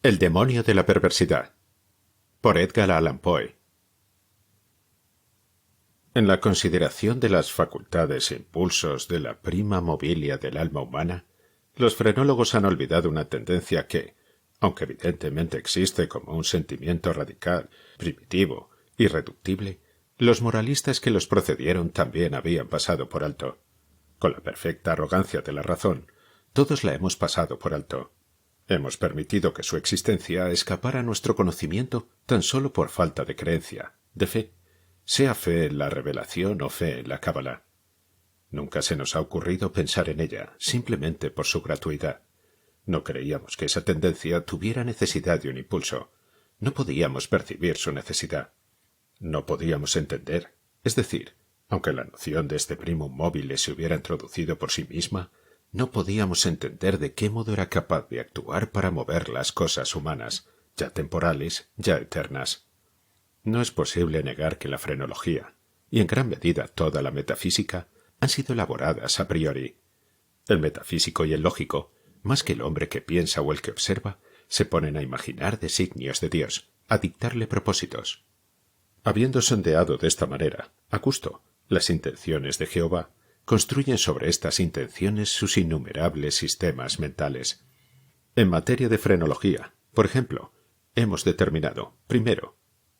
El demonio de la perversidad, por Edgar Allan Poe. En la consideración de las facultades e impulsos de la prima mobilia del alma humana, los frenólogos han olvidado una tendencia que, aunque evidentemente existe como un sentimiento radical, primitivo, irreductible, los moralistas que los precedieron también habían pasado por alto. Con la perfecta arrogancia de la razón, todos la hemos pasado por alto. Hemos permitido que su existencia escapara a nuestro conocimiento tan solo por falta de creencia, de fe, sea fe en la revelación o fe en la cábala. Nunca se nos ha ocurrido pensar en ella, simplemente por su gratuidad. No creíamos que esa tendencia tuviera necesidad de un impulso. No podíamos percibir su necesidad. No podíamos entender, es decir, aunque la noción de este primum mobile se hubiera introducido por sí misma, no podíamos entender de qué modo era capaz de actuar para mover las cosas humanas, ya temporales, ya eternas. No es posible negar que la frenología, y en gran medida toda la metafísica, han sido elaboradas a priori. El metafísico y el lógico, más que el hombre que piensa o el que observa, se ponen a imaginar designios de Dios, a dictarle propósitos. Habiendo sondeado de esta manera, a gusto, las intenciones de Jehová, construyen sobre estas intenciones sus innumerables sistemas mentales. En materia de frenología, por ejemplo, hemos determinado, primero,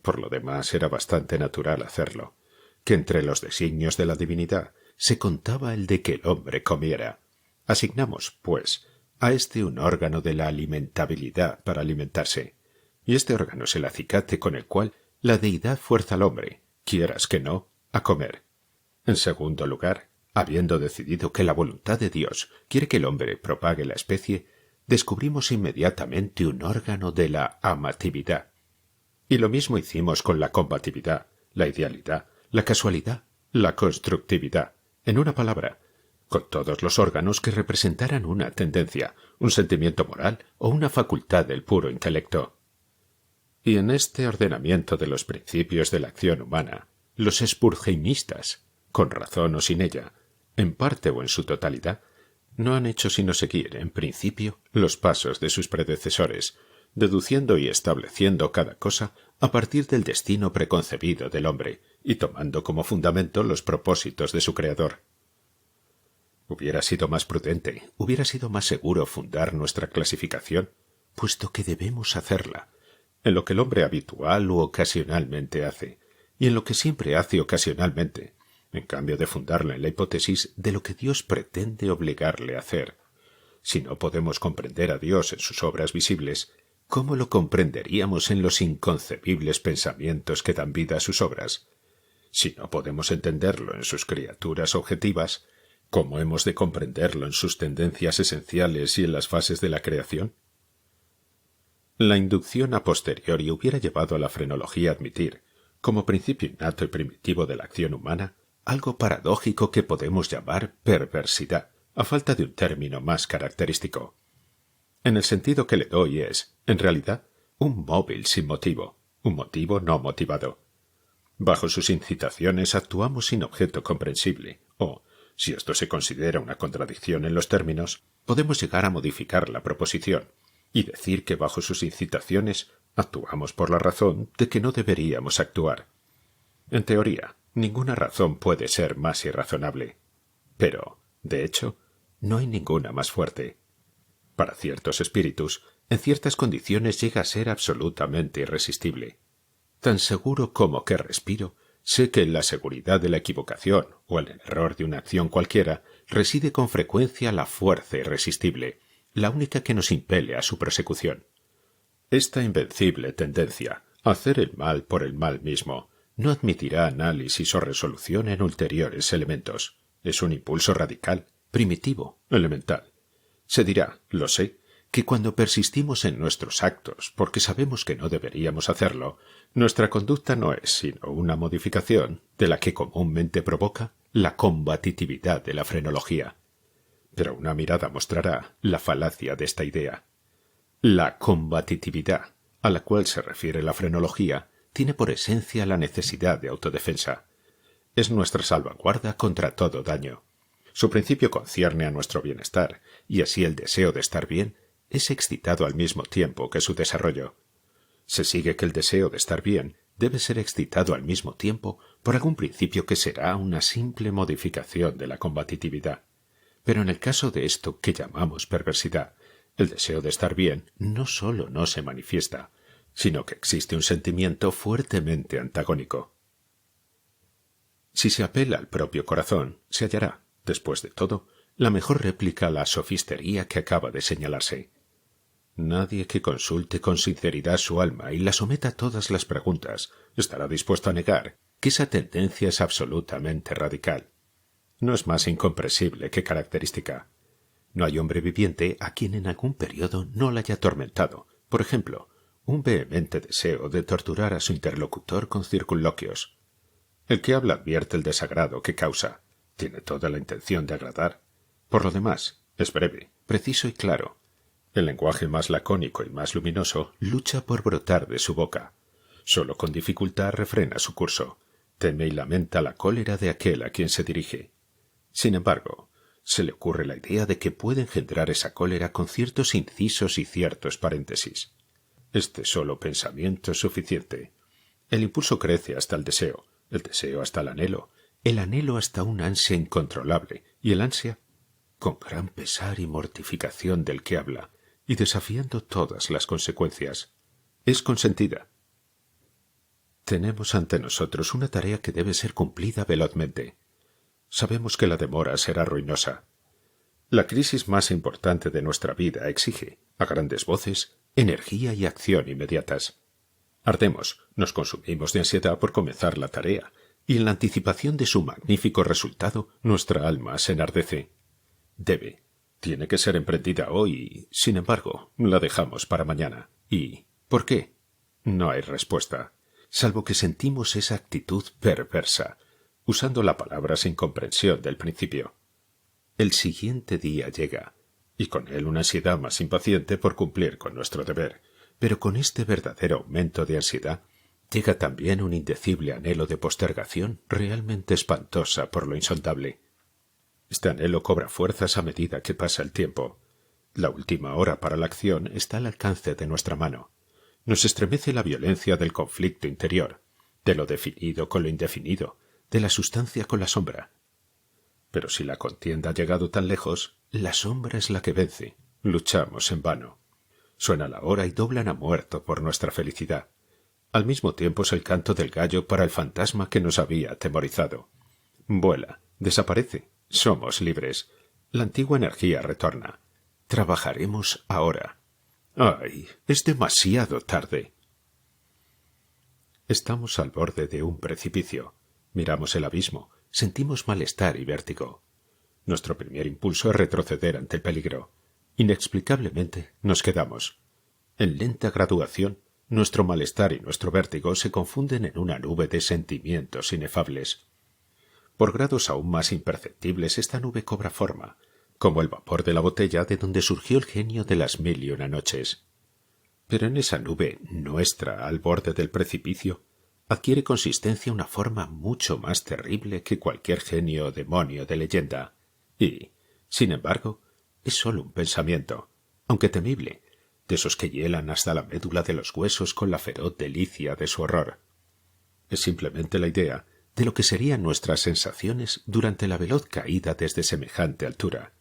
por lo demás era bastante natural hacerlo, que entre los designios de la divinidad se contaba el de que el hombre comiera. Asignamos, pues, a éste un órgano de la alimentabilidad para alimentarse, y este órgano es el acicate con el cual la deidad fuerza al hombre, quieras que no, a comer. En segundo lugar, habiendo decidido que la voluntad de Dios quiere que el hombre propague la especie, descubrimos inmediatamente un órgano de la amatividad. Y lo mismo hicimos con la combatividad, la idealidad, la casualidad, la constructividad, en una palabra, con todos los órganos que representaran una tendencia, un sentimiento moral o una facultad del puro intelecto. Y en este ordenamiento de los principios de la acción humana, los spurgeimistas, con razón o sin ella, en parte o en su totalidad, no han hecho sino seguir, en principio, los pasos de sus predecesores, deduciendo y estableciendo cada cosa a partir del destino preconcebido del hombre y tomando como fundamento los propósitos de su creador. Hubiera sido más prudente, hubiera sido más seguro fundar nuestra clasificación, puesto que debemos hacerla, en lo que el hombre habitual u ocasionalmente hace, y en lo que siempre hace ocasionalmente, en cambio de fundarla en la hipótesis de lo que Dios pretende obligarle a hacer. Si no podemos comprender a Dios en sus obras visibles, ¿cómo lo comprenderíamos en los inconcebibles pensamientos que dan vida a sus obras? Si no podemos entenderlo en sus criaturas objetivas, ¿cómo hemos de comprenderlo en sus tendencias esenciales y en las fases de la creación? La inducción a posteriori hubiera llevado a la frenología a admitir, como principio innato y primitivo de la acción humana, algo paradójico que podemos llamar perversidad, a falta de un término más característico. En el sentido que le doy es, en realidad, un móvil sin motivo, un motivo no motivado. Bajo sus incitaciones actuamos sin objeto comprensible, o, si esto se considera una contradicción en los términos, podemos llegar a modificar la proposición y decir que bajo sus incitaciones actuamos por la razón de que no deberíamos actuar. En teoría, ninguna razón puede ser más irrazonable. Pero, de hecho, no hay ninguna más fuerte. Para ciertos espíritus, en ciertas condiciones llega a ser absolutamente irresistible. Tan seguro como que respiro, sé que en la seguridad de la equivocación o en el error de una acción cualquiera reside con frecuencia la fuerza irresistible, la única que nos impele a su persecución. Esta invencible tendencia a hacer el mal por el mal mismo no admitirá análisis o resolución en ulteriores elementos. Es un impulso radical, primitivo, elemental. Se dirá, lo sé, que cuando persistimos en nuestros actos porque sabemos que no deberíamos hacerlo, nuestra conducta no es sino una modificación de la que comúnmente provoca la combatividad de la frenología. Pero una mirada mostrará la falacia de esta idea. La combatividad, a la cual se refiere la frenología, tiene por esencia la necesidad de autodefensa. Es nuestra salvaguarda contra todo daño. Su principio concierne a nuestro bienestar, y así el deseo de estar bien es excitado al mismo tiempo que su desarrollo. Se sigue que el deseo de estar bien debe ser excitado al mismo tiempo por algún principio que será una simple modificación de la combatividad. Pero en el caso de esto que llamamos perversidad, el deseo de estar bien no solo no se manifiesta, sino que existe un sentimiento fuertemente antagónico. Si se apela al propio corazón, se hallará, después de todo, la mejor réplica a la sofistería que acaba de señalarse. Nadie que consulte con sinceridad su alma y la someta a todas las preguntas estará dispuesto a negar que esa tendencia es absolutamente radical. No es más incomprensible que característica. No hay hombre viviente a quien en algún periodo no la haya atormentado, por ejemplo, un vehemente deseo de torturar a su interlocutor con circunloquios. El que habla advierte el desagrado que causa, tiene toda la intención de agradar. Por lo demás, es breve, preciso y claro. El lenguaje más lacónico y más luminoso lucha por brotar de su boca. Solo con dificultad refrena su curso. Teme y lamenta la cólera de aquel a quien se dirige. Sin embargo, se le ocurre la idea de que puede engendrar esa cólera con ciertos incisos y ciertos paréntesis. Este solo pensamiento es suficiente. El impulso crece hasta el deseo hasta el anhelo hasta una ansia incontrolable, y el ansia, con gran pesar y mortificación del que habla, y desafiando todas las consecuencias, es consentida. Tenemos ante nosotros una tarea que debe ser cumplida velozmente. Sabemos que la demora será ruinosa. La crisis más importante de nuestra vida exige, a grandes voces, energía y acción inmediatas. Ardemos, nos consumimos de ansiedad por comenzar la tarea, y en la anticipación de su magnífico resultado nuestra alma se enardece. Tiene que ser emprendida hoy, sin embargo, la dejamos para mañana. ¿Y por qué? No hay respuesta, salvo que sentimos esa actitud perversa, usando la palabra sin comprensión del principio. El siguiente día llega, y con él una ansiedad más impaciente por cumplir con nuestro deber, pero con este verdadero aumento de ansiedad llega también un indecible anhelo de postergación realmente espantosa por lo insondable. Este anhelo cobra fuerzas a medida que pasa el tiempo. La última hora para la acción está al alcance de nuestra mano. Nos estremece la violencia del conflicto interior, de lo definido con lo indefinido, de la sustancia con la sombra. Pero si la contienda ha llegado tan lejos, la sombra es la que vence. Luchamos en vano. Suena la hora y doblan a muerto por nuestra felicidad. Al mismo tiempo es el canto del gallo para el fantasma que nos había atemorizado. Vuela, desaparece, somos libres. La antigua energía retorna. Trabajaremos ahora. ¡Ay! Es demasiado tarde. Estamos al borde de un precipicio. Miramos el abismo, sentimos malestar y vértigo. Nuestro primer impulso es retroceder ante el peligro. Inexplicablemente nos quedamos. En lenta graduación, nuestro malestar y nuestro vértigo se confunden en una nube de sentimientos inefables. Por grados aún más imperceptibles esta nube cobra forma, como el vapor de la botella de donde surgió el genio de las 1001 noches. Pero en esa nube nuestra, al borde del precipicio, adquiere consistencia una forma mucho más terrible que cualquier genio o demonio de leyenda, y, sin embargo, es sólo un pensamiento, aunque temible, de esos que hielan hasta la médula de los huesos con la feroz delicia de su horror. Es simplemente la idea de lo que serían nuestras sensaciones durante la veloz caída desde semejante altura.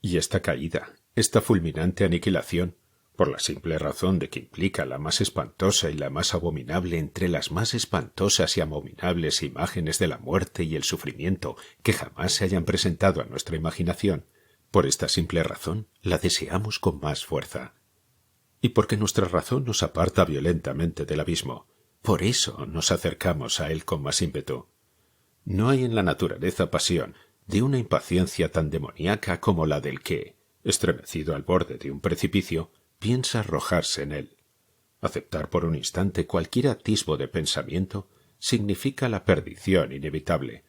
Y esta caída, esta fulminante aniquilación, por la simple razón de que implica la más espantosa y la más abominable entre las más espantosas y abominables imágenes de la muerte y el sufrimiento que jamás se hayan presentado a nuestra imaginación, por esta simple razón la deseamos con más fuerza. Y porque nuestra razón nos aparta violentamente del abismo, por eso nos acercamos a él con más ímpetu. No hay en la naturaleza pasión de una impaciencia tan demoníaca como la del que, estremecido al borde de un precipicio, piensa arrojarse en él. Aceptar por un instante cualquier atisbo de pensamiento significa la perdición inevitable,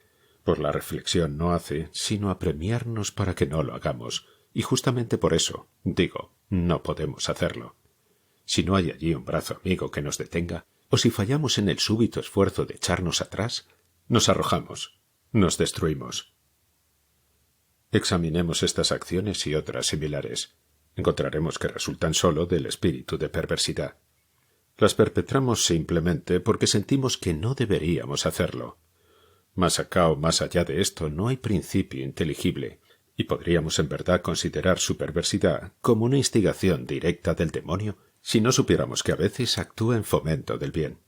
pues la reflexión no hace sino apremiarnos para que no lo hagamos, y justamente por eso, digo, no podemos hacerlo. Si no hay allí un brazo amigo que nos detenga, o si fallamos en el súbito esfuerzo de echarnos atrás, nos arrojamos, nos destruimos. Examinemos estas acciones y otras similares. encontraremos que resultan solo del espíritu de perversidad. Las perpetramos simplemente porque sentimos que no deberíamos hacerlo. Más acá o más allá de esto no hay principio inteligible, y podríamos en verdad considerar su perversidad como una instigación directa del demonio si no supiéramos que a veces actúa en fomento del bien.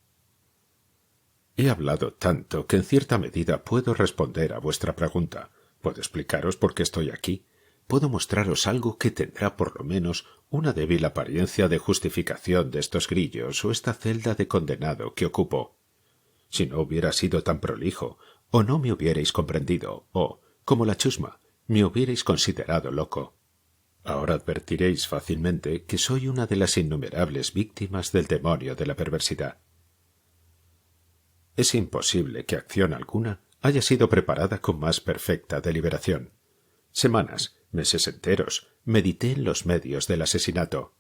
He hablado tanto que en cierta medida puedo responder a vuestra pregunta. Puedo explicaros por qué estoy aquí. Puedo mostraros algo que tendrá por lo menos una débil apariencia de justificación de estos grillos o esta celda de condenado que ocupo. Si no hubiera sido tan prolijo, o no me hubierais comprendido, o, como la chusma, me hubierais considerado loco. Ahora advertiréis fácilmente que soy una de las innumerables víctimas del demonio de la perversidad. Es imposible que acción alguna haya sido preparada con más perfecta deliberación. Semanas, meses enteros, medité en los medios del asesinato.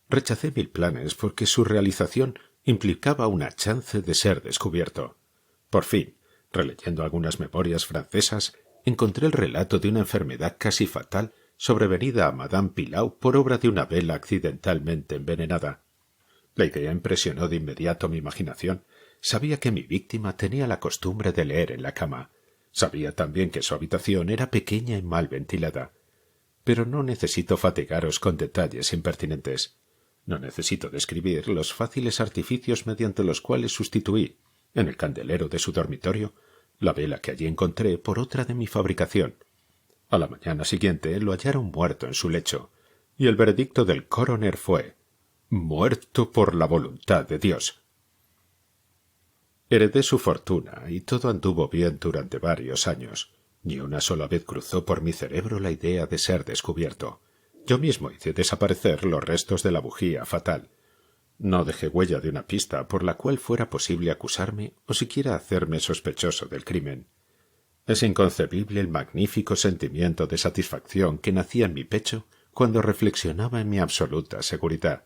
Rechacé 1000 planes porque su realización implicaba una chance de ser descubierto. Por fin, releyendo algunas memorias francesas, encontré el relato de una enfermedad casi fatal sobrevenida a Madame Pilau por obra de una vela accidentalmente envenenada. La idea impresionó de inmediato mi imaginación. Sabía que mi víctima tenía la costumbre de leer en la cama. Sabía también que su habitación era pequeña y mal ventilada. Pero no necesito fatigaros con detalles impertinentes. No necesito describir los fáciles artificios mediante los cuales sustituí, en el candelero de su dormitorio, la vela que allí encontré por otra de mi fabricación. A la mañana siguiente lo hallaron muerto en su lecho, y el veredicto del coroner fue: «muerto por la voluntad de Dios». Heredé su fortuna y todo anduvo bien durante varios años. Ni una sola vez cruzó por mi cerebro la idea de ser descubierto. Yo mismo hice desaparecer los restos de la bujía fatal. No dejé huella de una pista por la cual fuera posible acusarme o siquiera hacerme sospechoso del crimen. Es inconcebible el magnífico sentimiento de satisfacción que nacía en mi pecho cuando reflexionaba en mi absoluta seguridad.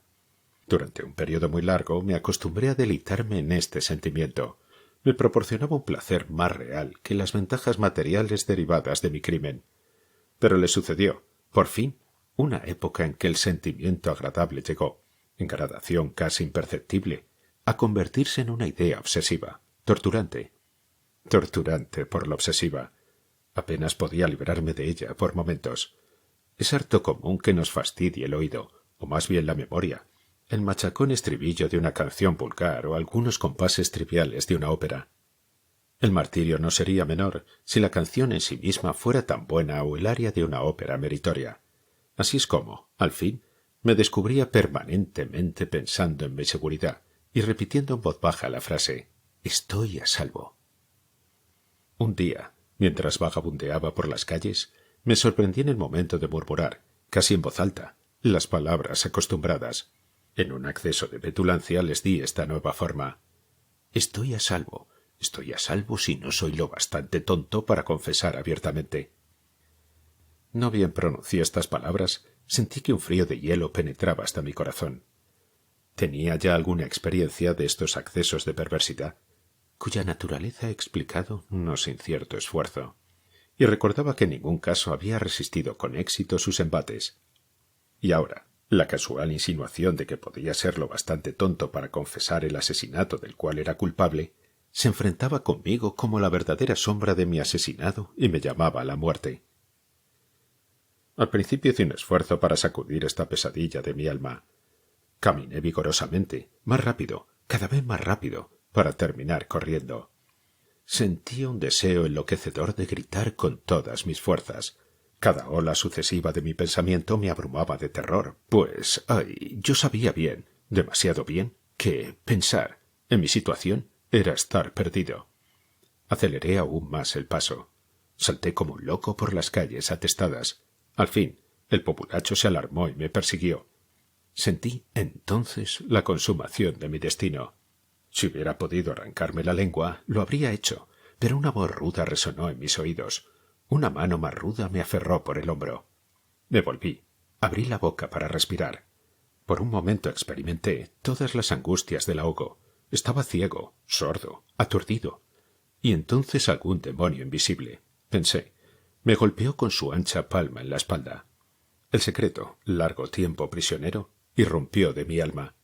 Durante un periodo muy largo me acostumbré a deleitarme en este sentimiento. Me proporcionaba un placer más real que las ventajas materiales derivadas de mi crimen. Pero le sucedió, por fin, una época en que el sentimiento agradable llegó, en gradación casi imperceptible, a convertirse en una idea obsesiva, torturante. Torturante por la obsesiva. Apenas podía librarme de ella por momentos. Es harto común que nos fastidie el oído, o más bien la memoria, el machacón estribillo de una canción vulgar o algunos compases triviales de una ópera. El martirio no sería menor si la canción en sí misma fuera tan buena o el aria de una ópera meritoria. Así es como, al fin, me descubría permanentemente pensando en mi seguridad y repitiendo en voz baja la frase: «estoy a salvo». Un día, mientras vagabundeaba por las calles, me sorprendí en el momento de murmurar, casi en voz alta, las palabras acostumbradas. En un acceso de petulancia les di esta nueva forma: «estoy a salvo si no soy lo bastante tonto para confesar abiertamente». No bien pronuncié estas palabras, sentí que un frío de hielo penetraba hasta mi corazón. Tenía ya alguna experiencia de estos accesos de perversidad, cuya naturaleza he explicado no sin cierto esfuerzo, y recordaba que en ningún caso había resistido con éxito sus embates. Y ahora, la casual insinuación de que podía ser lo bastante tonto para confesar el asesinato del cual era culpable, se enfrentaba conmigo como la verdadera sombra de mi asesinado y me llamaba a la muerte. Al principio hice un esfuerzo para sacudir esta pesadilla de mi alma. Caminé vigorosamente, más rápido, cada vez más rápido, para terminar corriendo. Sentía un deseo enloquecedor de gritar con todas mis fuerzas. Cada ola sucesiva de mi pensamiento me abrumaba de terror, pues, yo sabía bien, demasiado bien, que pensar, en mi situación, era estar perdido. Aceleré aún más el paso. Salté como un loco por las calles atestadas. Al fin, el populacho se alarmó y me persiguió. Sentí entonces la consumación de mi destino. Si hubiera podido arrancarme la lengua, lo habría hecho, pero una voz ruda resonó en mis oídos. Una mano más ruda me aferró por el hombro. Me volví, abrí la boca para respirar. Por un momento experimenté todas las angustias del ahogo. Estaba ciego, sordo, aturdido. Y entonces algún demonio invisible, pensé, me golpeó con su ancha palma en la espalda. El secreto, largo tiempo prisionero, irrumpió de mi alma.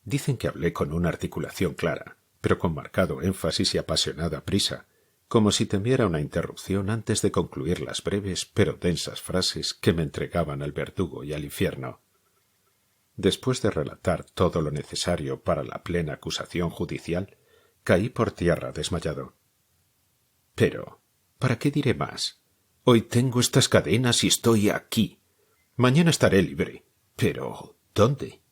Dicen que hablé con una articulación clara, pero con marcado énfasis y apasionada prisa, como si temiera una interrupción antes de concluir las breves pero densas frases que me entregaban al verdugo y al infierno. Después de relatar todo lo necesario para la plena acusación judicial, caí por tierra desmayado. Pero, ¿para qué diré más? Hoy tengo estas cadenas y estoy aquí. Mañana estaré libre. Pero, ¿dónde?